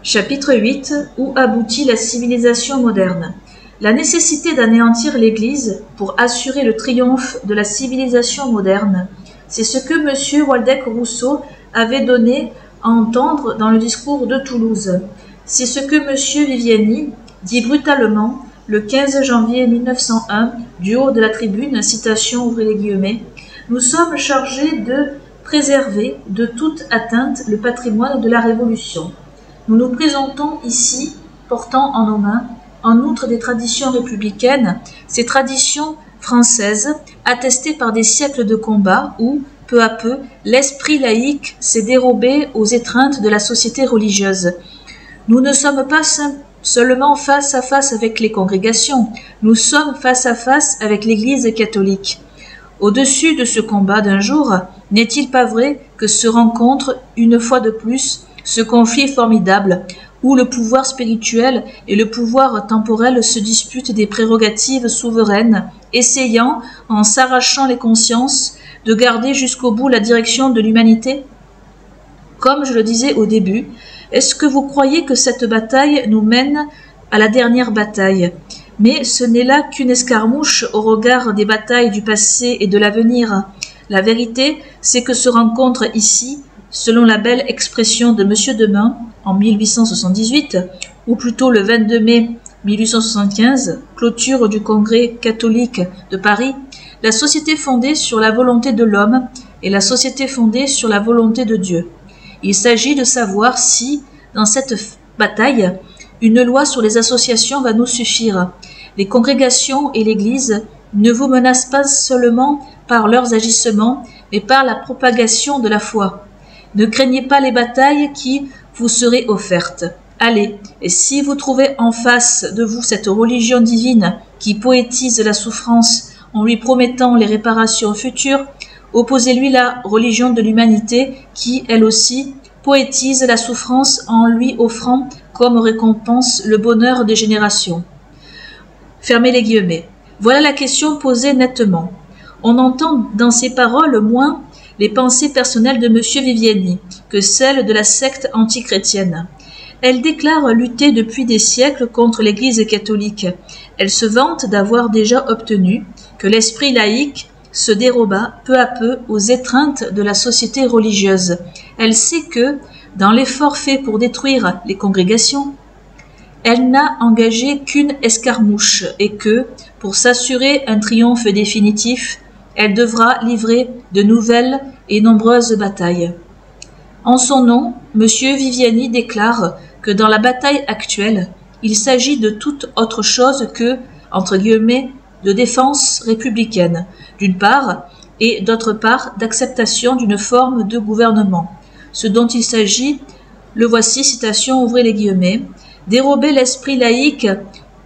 Chapitre 8. Où aboutit la civilisation moderne? La nécessité d'anéantir l'Église pour assurer le triomphe de la civilisation moderne, c'est ce que M. Waldeck-Rousseau avait donné à entendre dans le discours de Toulouse. C'est ce que M. Viviani dit brutalement le 15 janvier 1901 du haut de la tribune, citation ouvrez les guillemets, « Nous sommes chargés de préserver de toute atteinte le patrimoine de la Révolution. Nous nous présentons ici, portant en nos mains, en outre des traditions républicaines, ces traditions françaises, attestées par des siècles de combats où, peu à peu, l'esprit laïque s'est dérobé aux étreintes de la société religieuse. Nous ne sommes pas seulement face à face avec les congrégations, nous sommes face à face avec l'Église catholique. Au-dessus de ce combat d'un jour, n'est-il pas vrai que se rencontre, une fois de plus, ce conflit formidable, où le pouvoir spirituel et le pouvoir temporel se disputent des prérogatives souveraines, essayant, en s'arrachant les consciences, de garder jusqu'au bout la direction de l'humanité? Comme je le disais au début, est-ce que vous croyez que cette bataille nous mène à la dernière bataille? Mais ce n'est là qu'une escarmouche au regard des batailles du passé et de l'avenir. La vérité, c'est que se rencontre ici, selon la belle expression de M. Demain, en 1878, ou plutôt le 22 mai 1875, clôture du Congrès catholique de Paris, la société fondée sur la volonté de l'homme et la société fondée sur la volonté de Dieu. Il s'agit de savoir si, dans cette bataille, une loi sur les associations va nous suffire. Les congrégations et l'Église ne vous menacent pas seulement par leurs agissements, mais par la propagation de la foi. Ne craignez pas les batailles qui vous seraient offertes. Allez, et si vous trouvez en face de vous cette religion divine qui poétise la souffrance en lui promettant les réparations futures, opposez-lui la religion de l'humanité qui, elle aussi, poétise la souffrance en lui offrant comme récompense le bonheur des générations. Fermez les guillemets. Voilà la question posée nettement. On entend dans ces paroles moins les pensées personnelles de M. Viviani que celles de la secte antichrétienne. Elle déclare lutter depuis des siècles contre l'Église catholique. Elle se vante d'avoir déjà obtenu que l'esprit laïque se déroba peu à peu aux étreintes de la société religieuse. Elle sait que, dans l'effort fait pour détruire les congrégations, elle n'a engagé qu'une escarmouche et que, pour s'assurer un triomphe définitif, elle devra livrer de nouvelles et nombreuses batailles. En son nom, M. Viviani déclare que dans la bataille actuelle, il s'agit de toute autre chose que, entre guillemets, de défense républicaine, d'une part, et d'autre part, d'acceptation d'une forme de gouvernement. Ce dont il s'agit, le voici, citation, ouvrez les guillemets, dérober l'esprit laïque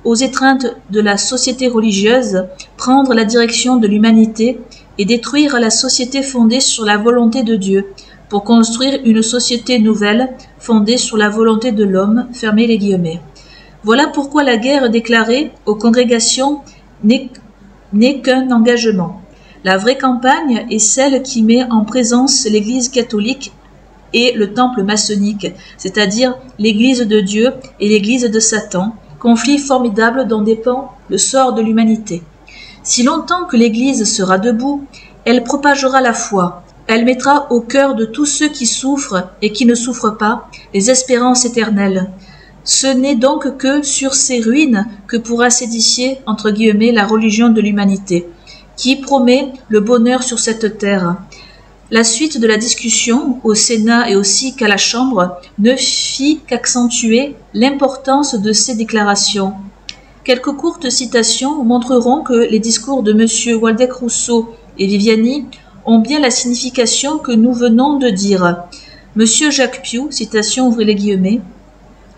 aux étreintes de la société religieuse, prendre la direction de l'humanité et détruire la société fondée sur la volonté de Dieu, pour construire une société nouvelle fondée sur la volonté de l'homme, fermez les guillemets. Voilà pourquoi la guerre déclarée aux congrégations n'est qu'un engagement. La vraie campagne est celle qui met en présence l'Église catholique et le temple maçonnique, c'est-à-dire l'Église de Dieu et l'Église de Satan, conflit formidable dont dépend le sort de l'humanité. Si longtemps que l'Église sera debout, elle propagera la foi, elle mettra au cœur de tous ceux qui souffrent et qui ne souffrent pas les espérances éternelles. Ce n'est donc que sur ces ruines que pourra s'édifier, entre guillemets, la religion de l'humanité, qui promet le bonheur sur cette terre. La suite de la discussion, au Sénat et aussi qu'à la Chambre, ne fit qu'accentuer l'importance de ces déclarations. Quelques courtes citations montreront que les discours de M. Waldeck-Rousseau et Viviani ont bien la signification que nous venons de dire. M. Jacques Piou, citation ouvrez les guillemets,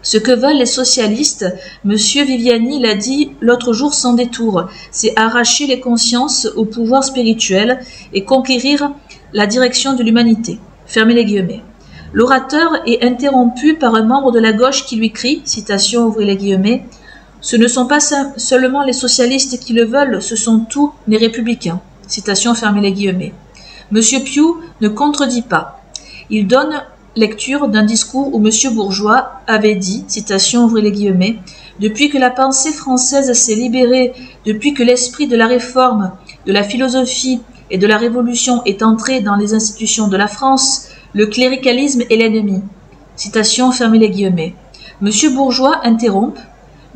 ce que veulent les socialistes, M. Viviani l'a dit l'autre jour sans détour, c'est arracher les consciences au pouvoir spirituel et conquérir la direction de l'humanité. Fermez les guillemets. L'orateur est interrompu par un membre de la gauche qui lui crie, citation ouvrez les guillemets, ce ne sont pas seulement les socialistes qui le veulent, ce sont tous les républicains. Citation fermez les guillemets. M. Piou ne contredit pas. Il donne lecture d'un discours où M. Bourgeois avait dit, citation, ouvrez les guillemets, « Depuis que la pensée française s'est libérée, depuis que l'esprit de la réforme, de la philosophie et de la révolution est entré dans les institutions de la France, le cléricalisme est l'ennemi. » Citation, fermez les guillemets. M. Bourgeois interrompt.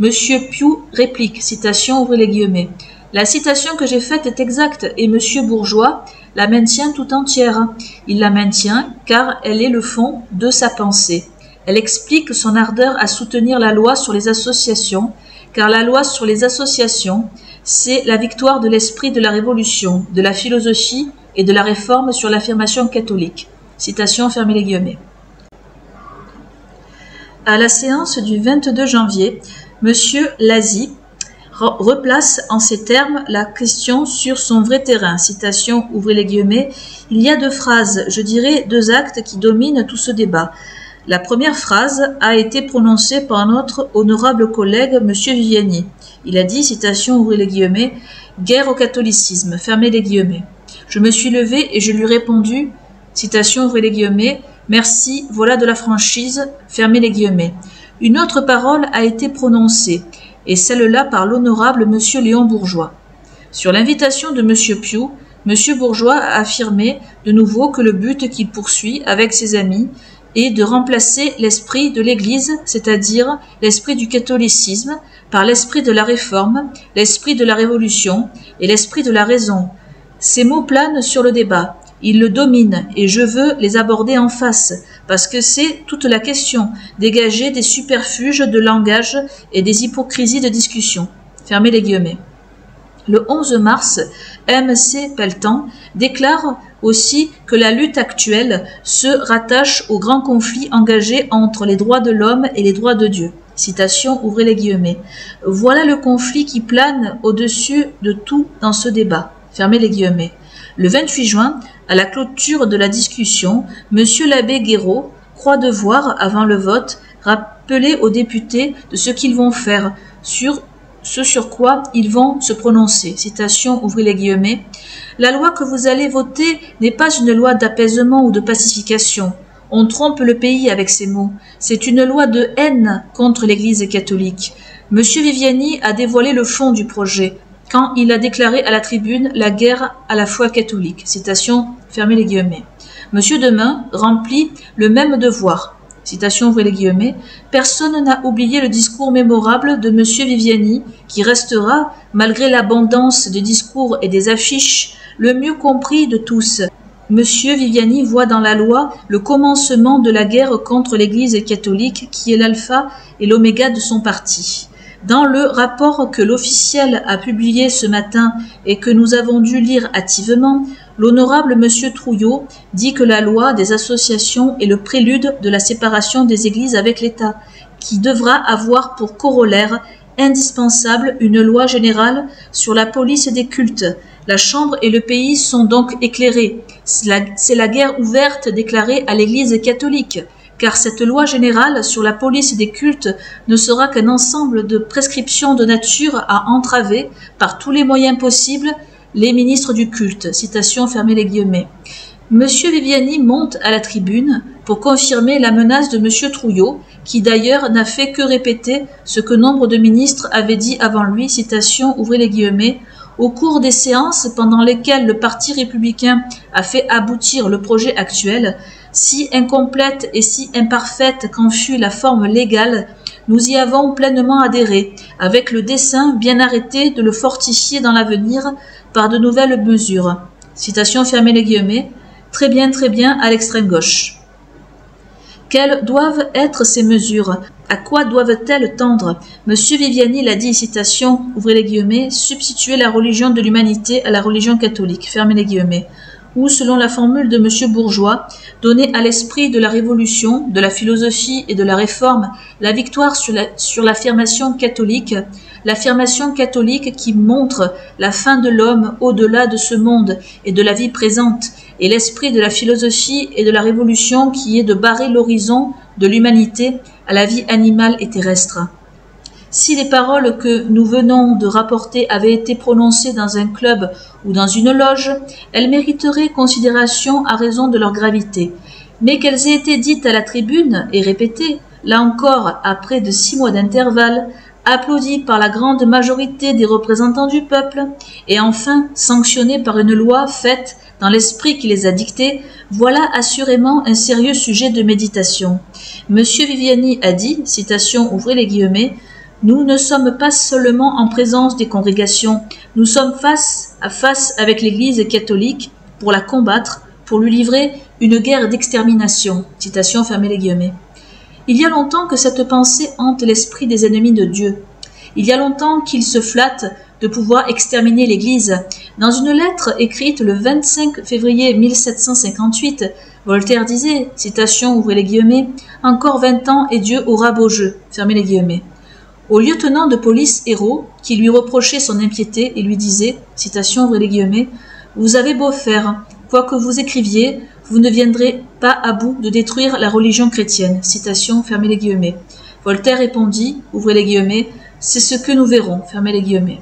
M. Piou réplique, citation, ouvrez les guillemets. La citation que j'ai faite est exacte et M. Bourgeois la maintient tout entière. Il la maintient car elle est le fond de sa pensée. Elle explique son ardeur à soutenir la loi sur les associations, car la loi sur les associations, c'est la victoire de l'esprit de la Révolution, de la philosophie et de la réforme sur l'affirmation catholique. Citation, fermez les guillemets. À la séance du 22 janvier, M. Lazy replace en ces termes la question sur son vrai terrain. Citation, ouvrez les guillemets. Il y a deux phrases, je dirais deux actes qui dominent tout ce débat. La première phrase a été prononcée par notre honorable collègue M. Viviani. Il a dit, citation, ouvrez les guillemets, « Guerre au catholicisme », fermez les guillemets. Je me suis levé et je lui ai répondu, citation, ouvrez les guillemets, « Merci, voilà de la franchise », fermez les guillemets. Une autre parole a été prononcée, et celle-là par l'honorable M. Léon Bourgeois. Sur l'invitation de M. Piou, M. Bourgeois a affirmé de nouveau que le but qu'il poursuit avec ses amis est de remplacer l'esprit de l'Église, c'est-à-dire l'esprit du catholicisme, par l'esprit de la réforme, l'esprit de la révolution et l'esprit de la raison. Ces mots planent sur le débat. Ils le dominent et je veux les aborder en face, parce que c'est toute la question, dégager des superfuges de langage et des hypocrisies de discussion. Fermez les guillemets. Le 11 mars, M.C. Pelletan déclare aussi que la lutte actuelle se rattache au grand conflit engagé entre les droits de l'homme et les droits de Dieu. Citation, ouvrez les guillemets. Voilà le conflit qui plane au-dessus de tout dans ce débat. Fermez les guillemets. Le 28 juin, à la clôture de la discussion, M. l'abbé Guéraud croit devoir, avant le vote, rappeler aux députés de ce qu'ils vont faire, sur ce sur quoi ils vont se prononcer. Citation, ouvrez les guillemets. La loi que vous allez voter n'est pas une loi d'apaisement ou de pacification. On trompe le pays avec ces mots. C'est une loi de haine contre l'Église catholique. M. Viviani a dévoilé le fond du projet quand il a déclaré à la tribune la guerre à la foi catholique. Citation, fermez les guillemets. M. Demain remplit le même devoir. Citation, ouvrez les guillemets. Personne n'a oublié le discours mémorable de M. Viviani, qui restera, malgré l'abondance des discours et des affiches, le mieux compris de tous. M. Viviani voit dans la loi le commencement de la guerre contre l'Église catholique, qui est l'alpha et l'oméga de son parti. Dans le rapport que l'officiel a publié ce matin et que nous avons dû lire hâtivement, l'honorable M. Trouillot dit que la loi des associations est le prélude de la séparation des églises avec l'État, qui devra avoir pour corollaire indispensable une loi générale sur la police des cultes. La Chambre et le pays sont donc éclairés. C'est la guerre ouverte déclarée à l'Église catholique, car cette loi générale sur la police des cultes ne sera qu'un ensemble de prescriptions de nature à entraver, par tous les moyens possibles, les ministres du culte. Citation, fermez les guillemets. M. Viviani monte à la tribune pour confirmer la menace de M. Trouillot, qui d'ailleurs n'a fait que répéter ce que nombre de ministres avaient dit avant lui, citation, ouvrez les guillemets, au cours des séances pendant lesquelles le Parti républicain a fait aboutir le projet actuel, si incomplète et si imparfaite qu'en fut la forme légale, nous y avons pleinement adhéré, avec le dessein bien arrêté de le fortifier dans l'avenir par de nouvelles mesures. Citation, fermez les guillemets. Très bien, à l'extrême gauche. Quelles doivent être ces mesures? À quoi doivent-elles tendre? Monsieur Viviani l'a dit, citation, ouvrez les guillemets, substituer la religion de l'humanité à la religion catholique, fermez les guillemets. Ou, selon la formule de M. Bourgeois, donner à l'esprit de la révolution, de la philosophie et de la réforme la victoire sur l'affirmation catholique qui montre la fin de l'homme au-delà de ce monde et de la vie présente, et l'esprit de la philosophie et de la révolution qui est de barrer l'horizon de l'humanité à la vie animale et terrestre. Si les paroles que nous venons de rapporter avaient été prononcées dans un club ou dans une loge, elles mériteraient considération à raison de leur gravité. mais qu'elles aient été dites à la tribune et répétées, là encore à près de 6 mois d'intervalle, applaudie par la grande majorité des représentants du peuple, et enfin sanctionnée par une loi faite dans l'esprit qui les a dictées, voilà assurément un sérieux sujet de méditation. Monsieur Viviani a dit, citation, ouvrez les guillemets, « Nous ne sommes pas seulement en présence des congrégations, nous sommes face à face avec l'Église catholique pour la combattre, pour lui livrer une guerre d'extermination. » Citation, fermez les guillemets. Il y a longtemps que cette pensée hante l'esprit des ennemis de Dieu. Il y a longtemps qu'ils se flattent de pouvoir exterminer l'Église. Dans une lettre écrite le 25 février 1758, Voltaire disait, citation, ouvrez les guillemets, « Encore 20 ans et Dieu aura beau jeu. » Fermez les guillemets. Au lieutenant de police Hérault, qui lui reprochait son impiété et lui disait, citation, ouvrez les guillemets, « Vous avez beau faire, quoi que vous écriviez, vous ne viendrez pas à bout de détruire la religion chrétienne. » Citation, fermez les guillemets. Voltaire répondit, ouvrez les guillemets, « C'est ce que nous verrons. » Fermez les guillemets.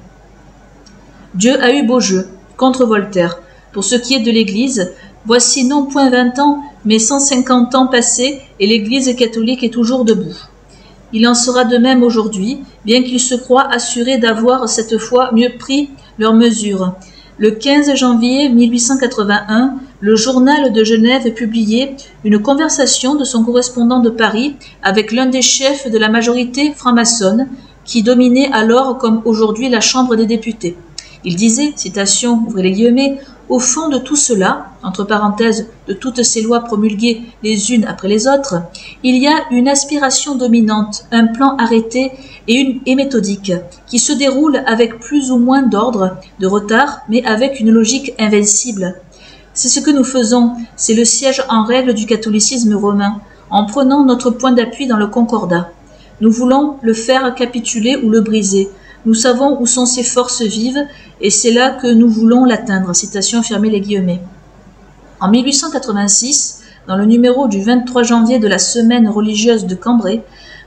Dieu a eu beau jeu contre Voltaire. Pour ce qui est de l'Église, voici non point 20 ans, mais 150 ans passés et l'Église catholique est toujours debout. Il en sera de même aujourd'hui, bien qu'ils se croient assurés d'avoir cette fois mieux pris leurs mesures. Le 15 janvier 1881, le journal de Genève publiait une conversation de son correspondant de Paris avec l'un des chefs de la majorité franc-maçonne qui dominait alors comme aujourd'hui la Chambre des députés. Il disait, citation, ouvrez les guillemets, « Au fond de tout cela, entre parenthèses, de toutes ces lois promulguées les unes après les autres, il y a une aspiration dominante, un plan arrêté et méthodique, qui se déroule avec plus ou moins d'ordre, de retard, mais avec une logique invincible. C'est ce que nous faisons, c'est le siège en règle du catholicisme romain, en prenant notre point d'appui dans le concordat. Nous voulons le faire capituler ou le briser. Nous savons où sont ses forces vives, et c'est là que nous voulons l'atteindre. » Citation, fermez les guillemets. En 1886, dans le numéro du 23 janvier de la Semaine religieuse de Cambrai,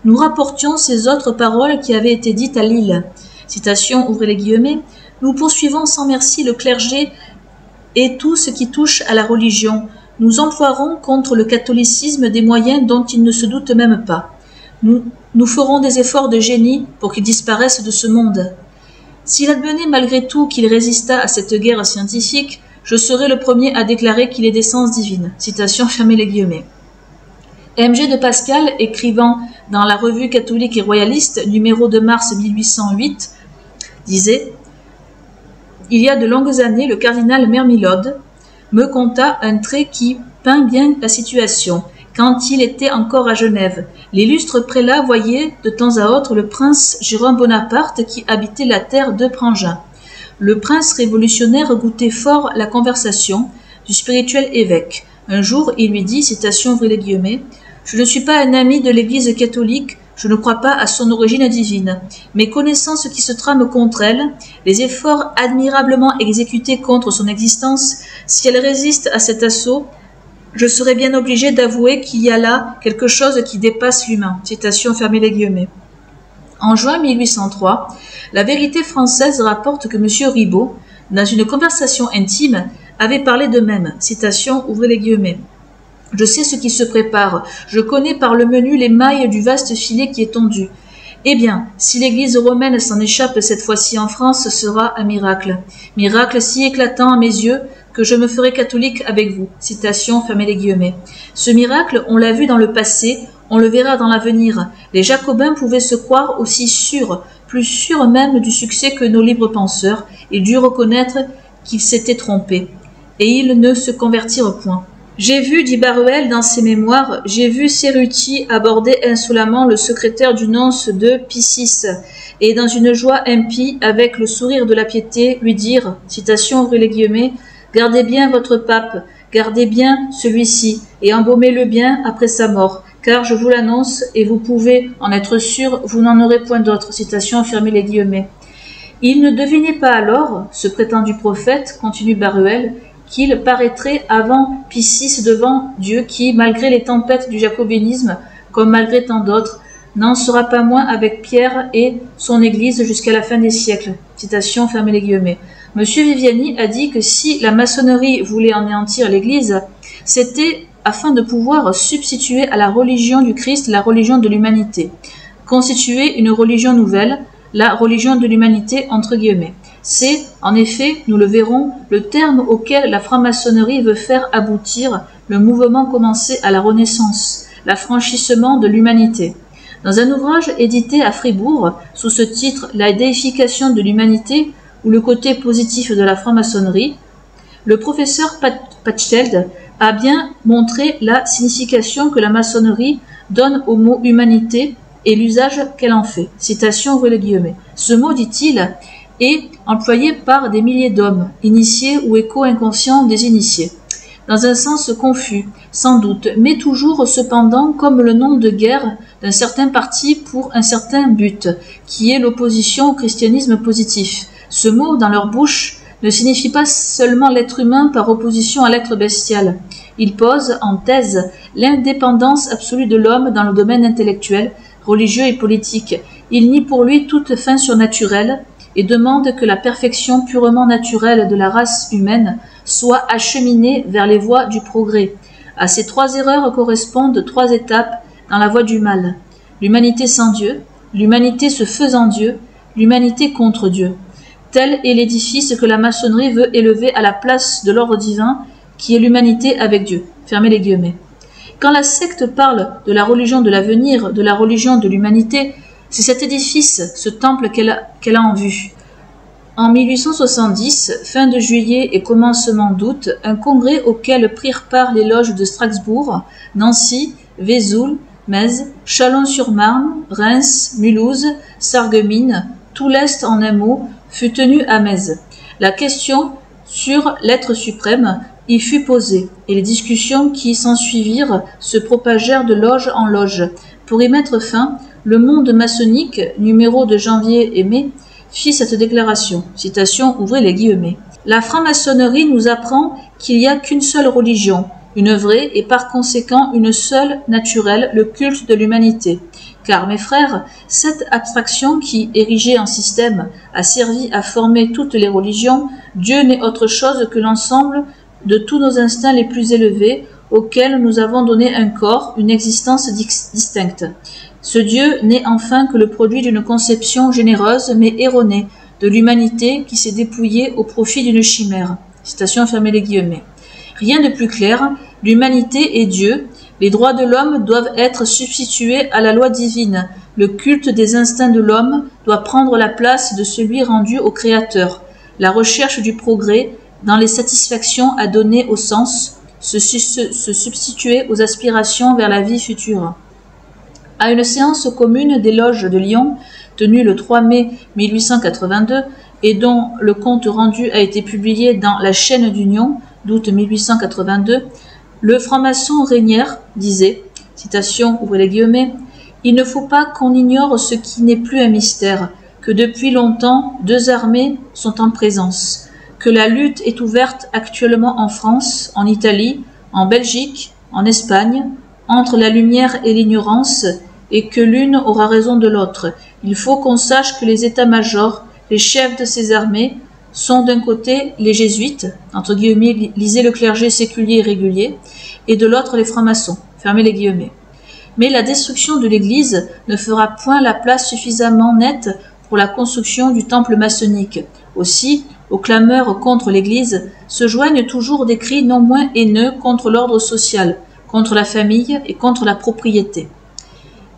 nous rapportions ces autres paroles qui avaient été dites à Lille. Citation, ouvrez les guillemets, « Nous poursuivons sans merci le clergé et tout ce qui touche à la religion. Nous emploierons contre le catholicisme des moyens dont il ne se doute même pas. Nous ferons des efforts de génie pour qu'il disparaisse de ce monde. S'il advenait malgré tout qu'il résistât à cette guerre scientifique, je serai le premier à déclarer qu'il est d'essence divine. » Citation, fermez les guillemets. M.G. de Pascal, écrivant dans la Revue catholique et royaliste, numéro de mars 1808, disait « Il y a de longues années, le cardinal Mermilode me conta un trait qui peint bien la situation. Quand il était encore à Genève, l'illustre prélat voyait de temps à autre le prince Jérôme Bonaparte qui habitait la terre de Prangin. Le prince révolutionnaire goûtait fort la conversation du spirituel évêque. Un jour, il lui dit, citation ouvrez les guillemets, « Je ne suis pas un ami de l'Église catholique, je ne crois pas à son origine divine, mais connaissant ce qui se trame contre elle, les efforts admirablement exécutés contre son existence, si elle résiste à cet assaut, je serais bien obligé d'avouer qu'il y a là quelque chose qui dépasse l'humain. » Citation, fermez les guillemets. En juin 1803, la Vérité française rapporte que M. Ribot, dans une conversation intime, avait parlé de même. Citation, ouvrez les guillemets. « Je sais ce qui se prépare, je connais par le menu les mailles du vaste filet qui est tendu. Eh bien, si l'Église romaine s'en échappe cette fois-ci en France, ce sera un miracle. Miracle si éclatant à mes yeux, que je me ferai catholique avec vous. » Citation, fermez les guillemets. Ce miracle, on l'a vu dans le passé, on le verra dans l'avenir. Les Jacobins pouvaient se croire aussi sûrs, plus sûrs même du succès que nos libres penseurs, et dû reconnaître qu'ils s'étaient trompés. Et ils ne se convertirent point. J'ai vu, dit Baruel dans ses mémoires, j'ai vu Cerruti aborder insolemment le secrétaire du nonce de Piscis, et dans une joie impie, avec le sourire de la piété, lui dire, citation, ouvrez les guillemets, gardez bien votre pape, gardez bien celui-ci, et embaumez-le bien après sa mort, car je vous l'annonce, et vous pouvez en être sûr, vous n'en aurez point d'autre. Citation, fermez les guillemets. Il ne devinait pas alors, ce prétendu prophète, continue Baruel, qu'il paraîtrait avant Piscis devant Dieu qui, malgré les tempêtes du jacobinisme, comme malgré tant d'autres, n'en sera pas moins avec Pierre et son Église jusqu'à la fin des siècles. Citation, fermez les guillemets. Monsieur Viviani a dit que si la maçonnerie voulait anéantir l'Église, c'était afin de pouvoir substituer à la religion du Christ la religion de l'humanité, constituer une religion nouvelle, la religion de l'humanité entre guillemets. C'est, en effet, nous le verrons, le terme auquel la franc-maçonnerie veut faire aboutir le mouvement commencé à la Renaissance, l'affranchissement de l'humanité. Dans un ouvrage édité à Fribourg, sous ce titre « La déification de l'humanité » ou le côté positif de la franc-maçonnerie, le professeur Pachfeld a bien montré la signification que la maçonnerie donne au mot « humanité » et l'usage qu'elle en fait. Citation ouvre les guillemets. Ce mot, dit-il, est employé par des milliers d'hommes, initiés ou éco-inconscients des initiés, dans un sens confus, sans doute, mais toujours cependant comme le nom de guerre d'un certain parti pour un certain but, qui est l'opposition au christianisme positif. Ce mot, dans leur bouche, ne signifie pas seulement l'être humain par opposition à l'être bestial. Il pose en thèse l'indépendance absolue de l'homme dans le domaine intellectuel, religieux et politique. Il nie pour lui toute fin surnaturelle et demande que la perfection purement naturelle de la race humaine soit acheminée vers les voies du progrès. À ces trois erreurs correspondent trois étapes dans la voie du mal. L'humanité sans Dieu, l'humanité se faisant Dieu, l'humanité contre Dieu. Tel est l'édifice que la maçonnerie veut élever à la place de l'ordre divin, qui est l'humanité avec Dieu. Fermez les guillemets. Quand la secte parle de la religion de l'avenir, de la religion de l'humanité, c'est cet édifice, ce temple qu'elle a en vue. En 1870, fin de juillet et commencement d'août, un congrès auquel prirent part les loges de Strasbourg, Nancy, Vesoul, Metz, Chalon-sur-Marne, Reims, Mulhouse, Sarreguemines, tout l'Est en un mot, fut tenu à Metz. La question sur l'être suprême y fut posée, et les discussions qui s'ensuivirent se propagèrent de loge en loge. Pour y mettre fin, le Monde maçonnique, numéro de janvier et mai, fit cette déclaration. Citation, ouvrez les guillemets. La franc-maçonnerie nous apprend qu'il n'y a qu'une seule religion, une vraie et par conséquent une seule naturelle, le culte de l'humanité. Car, mes frères, cette abstraction qui, érigée en système, a servi à former toutes les religions, Dieu n'est autre chose que l'ensemble de tous nos instincts les plus élevés, auxquels nous avons donné un corps, une existence distincte. Ce Dieu n'est enfin que le produit d'une conception généreuse mais erronée de l'humanité qui s'est dépouillée au profit d'une chimère. Citation, fermez les guillemets. Rien de plus clair, l'humanité est Dieu, les droits de l'homme doivent être substitués à la loi divine, le culte des instincts de l'homme doit prendre la place de celui rendu au Créateur, la recherche du progrès dans les satisfactions à donner au sens, se substituer aux aspirations vers la vie future. À une séance commune des loges de Lyon, tenue le 3 mai 1882, et dont le compte rendu a été publié dans la chaîne d'Union d'août 1882, le franc-maçon Régnier disait, citation, ouvrez les guillemets, « Il ne faut pas qu'on ignore ce qui n'est plus un mystère, que depuis longtemps deux armées sont en présence, que la lutte est ouverte actuellement en France, en Italie, en Belgique, en Espagne, entre la lumière et l'ignorance, et que l'une aura raison de l'autre. Il faut qu'on sache que les états-majors, les chefs de ces armées, sont d'un côté les jésuites, entre guillemets, lisez le clergé séculier et régulier, et de l'autre les francs-maçons, fermez les guillemets. Mais la destruction de l'Église ne fera point la place suffisamment nette pour la construction du temple maçonnique. Aussi, aux clameurs contre l'Église se joignent toujours des cris non moins haineux contre l'ordre social, contre la famille et contre la propriété.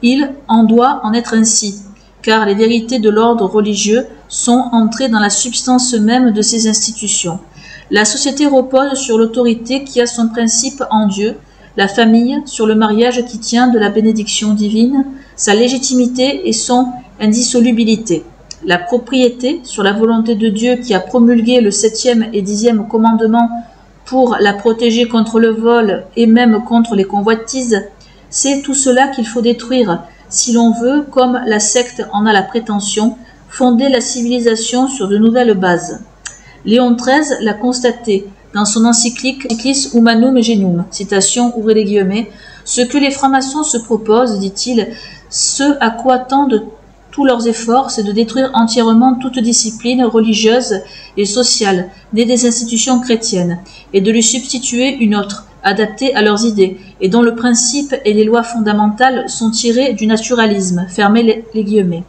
Il en doit en être ainsi, car les vérités de l'ordre religieux sont entrées dans la substance même de ces institutions. La société repose sur l'autorité qui a son principe en Dieu, la famille sur le mariage qui tient de la bénédiction divine, sa légitimité et son indissolubilité. La propriété sur la volonté de Dieu qui a promulgué le 7e et 10e commandement pour la protéger contre le vol et même contre les convoitises. C'est tout cela qu'il faut détruire, si l'on veut, comme la secte en a la prétention, fonder la civilisation sur de nouvelles bases. Léon XIII l'a constaté dans son encyclique Humanum Genum, citation, ouvrez les guillemets, ce que les francs-maçons se proposent, dit-il, ce à quoi tendent tous leurs efforts, c'est de détruire entièrement toute discipline religieuse et sociale née des institutions chrétiennes, et de lui substituer une autre, adaptés à leurs idées, et dont le principe et les lois fondamentales sont tirés du naturalisme. Fermez les guillemets.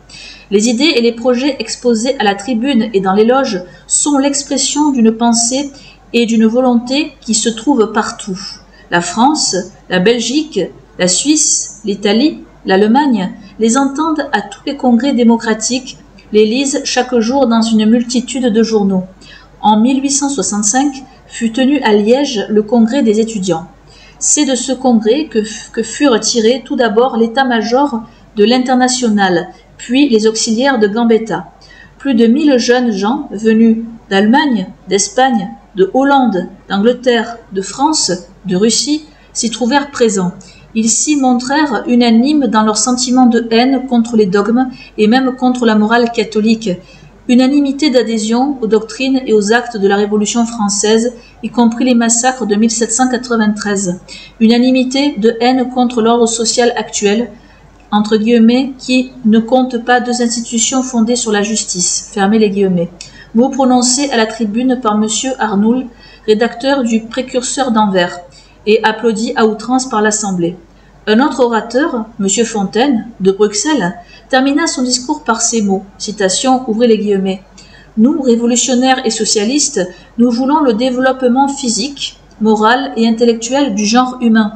Les idées et les projets exposés à la tribune et dans les loges sont l'expression d'une pensée et d'une volonté qui se trouvent partout. La France, la Belgique, la Suisse, l'Italie, l'Allemagne les entendent à tous les congrès démocratiques, les lisent chaque jour dans une multitude de journaux. En 1865 fut tenu à Liège le congrès des étudiants. C'est de ce congrès que furent tirés tout d'abord l'état-major de l'Internationale, puis les auxiliaires de Gambetta. Plus de 1000 jeunes gens venus d'Allemagne, d'Espagne, de Hollande, d'Angleterre, de France, de Russie s'y trouvèrent présents. Ils s'y montrèrent unanimes dans leur sentiment de haine contre les dogmes et même contre la morale catholique. Unanimité d'adhésion aux doctrines et aux actes de la Révolution française, y compris les massacres de 1793. Unanimité de haine contre l'ordre social actuel, entre guillemets, qui ne compte pas deux institutions fondées sur la justice. Fermez les guillemets. Mot prononcé à la tribune par M. Arnoul, rédacteur du Précurseur d'Anvers, et applaudi à outrance par l'Assemblée. Un autre orateur, M. Fontaine, de Bruxelles, termina son discours par ces mots, citation, ouvrez les guillemets. Nous, révolutionnaires et socialistes, nous voulons le développement physique, moral et intellectuel du genre humain.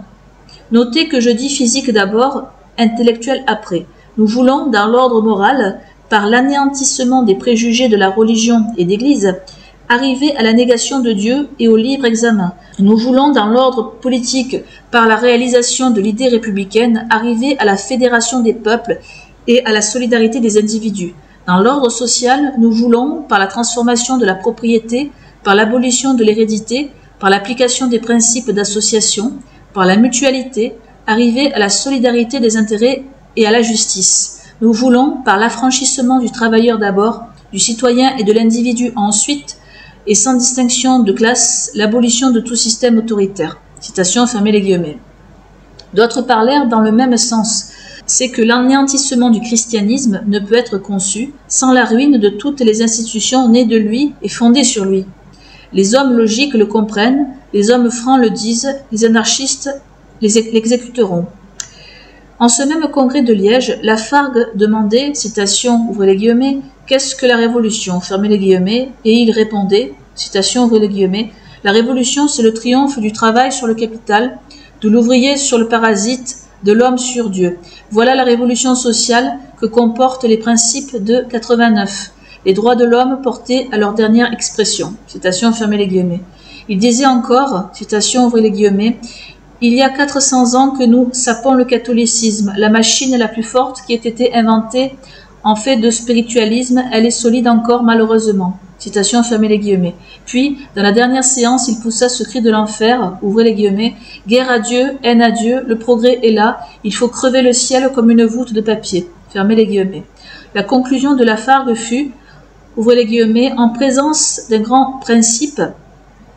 Notez que je dis physique d'abord, intellectuel après. Nous voulons, dans l'ordre moral, par l'anéantissement des préjugés de la religion et d'Église, arriver à la négation de Dieu et au libre examen. Nous voulons, dans l'ordre politique, par la réalisation de l'idée républicaine, arriver à la fédération des peuples et à la solidarité des individus. Dans l'ordre social, nous voulons, par la transformation de la propriété, par l'abolition de l'hérédité, par l'application des principes d'association, par la mutualité, arriver à la solidarité des intérêts et à la justice. Nous voulons, par l'affranchissement du travailleur d'abord, du citoyen et de l'individu ensuite, et sans distinction de classe, l'abolition de tout système autoritaire. Citation, fermez les guillemets. D'autres parlèrent dans le même sens. C'est que l'anéantissement du christianisme ne peut être conçu sans la ruine de toutes les institutions nées de lui et fondées sur lui. Les hommes logiques le comprennent, les hommes francs le disent, les anarchistes l'exécuteront. En ce même congrès de Liège, Lafargue demandait, citation, ouvrez les guillemets, qu'est-ce que la révolution, fermez les guillemets, et il répondait, citation, ouvrez les guillemets, la révolution c'est le triomphe du travail sur le capital, de l'ouvrier sur le parasite, de l'homme sur Dieu. Voilà la révolution sociale que comportent les principes de 89, les droits de l'homme portés à leur dernière expression. Citation, fermez les guillemets. Il disait encore, citation, ouvrez les guillemets, il y a 400 ans que nous sapons le catholicisme, la machine la plus forte qui ait été inventée en fait de spiritualisme, elle est solide encore malheureusement. Citation, fermez les guillemets. Puis, dans la dernière séance, il poussa ce cri de l'enfer, ouvrez les guillemets, guerre à Dieu, haine à Dieu, le progrès est là, il faut crever le ciel comme une voûte de papier. Fermez les guillemets. La conclusion de Lafargue fut, ouvrez les guillemets, en présence d'un grand principe,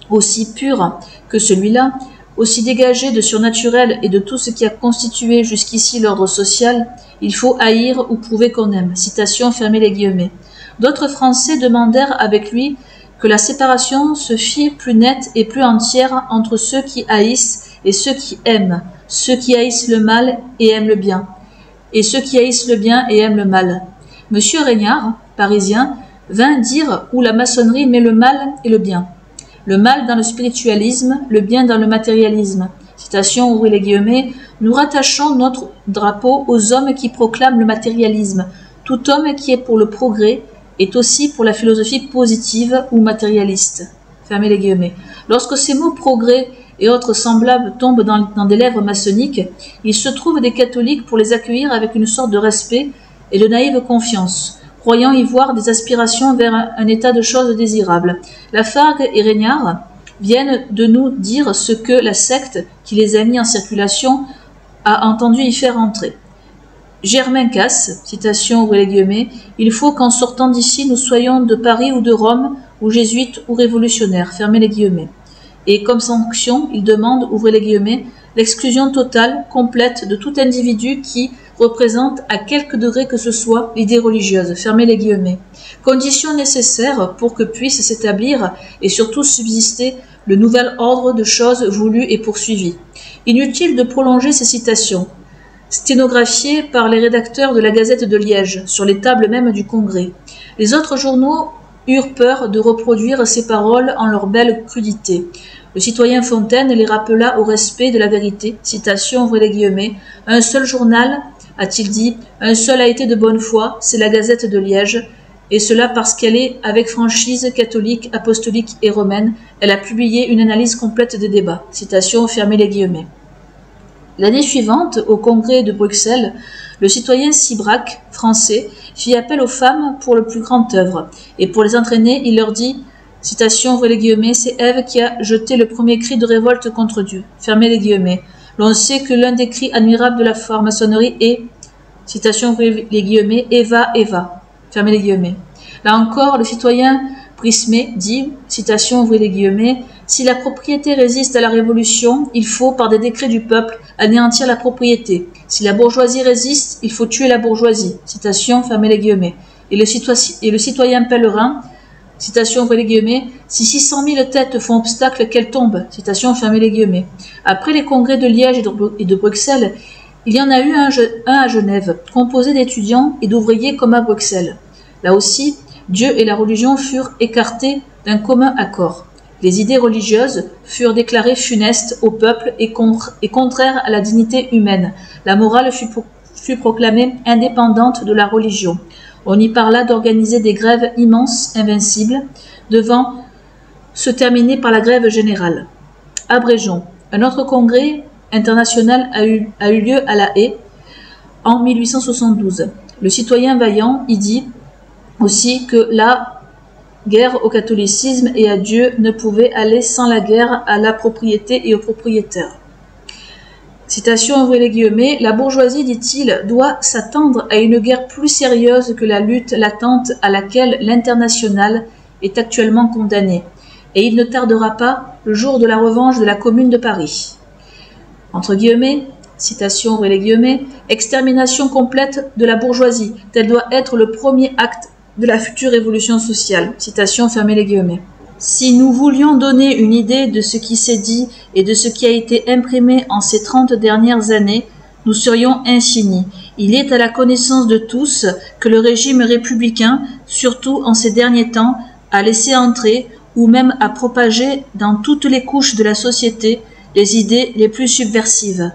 aussi pur que celui-là, aussi dégagé de surnaturel et de tout ce qui a constitué jusqu'ici l'ordre social, il faut haïr ou prouver qu'on aime. Citation, fermez les guillemets. D'autres Français demandèrent avec lui que la séparation se fît plus nette et plus entière entre ceux qui haïssent et ceux qui aiment, ceux qui haïssent le mal et aiment le bien, et ceux qui haïssent le bien et aiment le mal. Monsieur Régnard, parisien, vint dire où la maçonnerie met le mal et le bien. Le mal dans le spiritualisme, le bien dans le matérialisme. Citation, ouvrez les guillemets, nous rattachons notre drapeau aux hommes qui proclament le matérialisme. Tout homme qui est pour le progrès est aussi pour la philosophie positive ou matérialiste. Fermez les guillemets. Lorsque ces mots progrès et autres semblables tombent dans des lèvres maçonniques, il se trouve des catholiques pour les accueillir avec une sorte de respect et de naïve confiance, croyant y voir des aspirations vers un état de choses désirables. Lafargue et Régnard viennent de nous dire ce que la secte qui les a mis en circulation a entendu y faire entrer. Germain Casse, citation, ouvrez les guillemets, il faut qu'en sortant d'ici, nous soyons de Paris ou de Rome, ou jésuites ou révolutionnaires, fermez les guillemets. Et comme sanction, il demande, ouvrez les guillemets, l'exclusion totale, complète de tout individu qui représente à quelque degré que ce soit l'idée religieuse, fermez les guillemets. Condition nécessaire pour que puisse s'établir et surtout subsister le nouvel ordre de choses voulu et poursuivi. Inutile de prolonger ces citations, sténographiées par les rédacteurs de la Gazette de Liège, sur les tables même du Congrès. Les autres journaux eurent peur de reproduire ces paroles en leur belle crudité. Le citoyen Fontaine les rappela au respect de la vérité. Citation, ouvrez les guillemets. Un seul journal, a-t-il dit, un seul a été de bonne foi, c'est la Gazette de Liège, et cela parce qu'elle est, avec franchise, catholique, apostolique et romaine. Elle a publié une analyse complète des débats. Citation, fermez les guillemets. L'année suivante, au congrès de Bruxelles, le citoyen Sibrac, français, fit appel aux femmes pour le plus grand œuvre, et pour les entraîner, il leur dit, citation, ouvrez les guillemets, c'est Ève qui a jeté le premier cri de révolte contre Dieu. Fermez les guillemets. L'on sait que l'un des cris admirables de la franc-maçonnerie est, citation, ouvrez les guillemets, Eva, Eva. Fermez les guillemets. Là encore, le citoyen Prismé dit, citation, ouvrez les guillemets, si la propriété résiste à la révolution, il faut, par des décrets du peuple, anéantir la propriété. Si la bourgeoisie résiste, il faut tuer la bourgeoisie. Citation, fermez les guillemets. Et le citoyen pèlerin, citation, ouvrez les guillemets, si 600 000 têtes font obstacle, qu'elles tombent. Citation, fermez les guillemets. Après les congrès de Liège et de Bruxelles, il y en a eu un à Genève, composé d'étudiants et d'ouvriers comme à Bruxelles. Là aussi, Dieu et la religion furent écartés d'un commun accord. Les idées religieuses furent déclarées funestes au peuple et contraires à la dignité humaine. La morale fut proclamée indépendante de la religion. On y parla d'organiser des grèves immenses, invincibles, devant se terminer par la grève générale. Abrégeons. Un autre congrès international a eu lieu à La Haye en 1872. Le citoyen Vaillant y dit aussi que la guerre au catholicisme et à Dieu ne pouvait aller sans la guerre à la propriété et aux propriétaires. Citation, ouvrez les guillemets, la bourgeoisie, dit-il, doit s'attendre à une guerre plus sérieuse que la lutte latente à laquelle l'internationale est actuellement condamnée. Et il ne tardera pas le jour de la revanche de la Commune de Paris. Entre guillemets, citation, ouvrez les guillemets, extermination complète de la bourgeoisie, tel doit être le premier acte de la future révolution sociale. Citation, fermez les guillemets. Si nous voulions donner une idée de ce qui s'est dit et de ce qui a été imprimé en ces 30 dernières années, nous serions infinis. Il est à la connaissance de tous que le régime républicain, surtout en ces derniers temps, a laissé entrer ou même a propagé dans toutes les couches de la société les idées les plus subversives.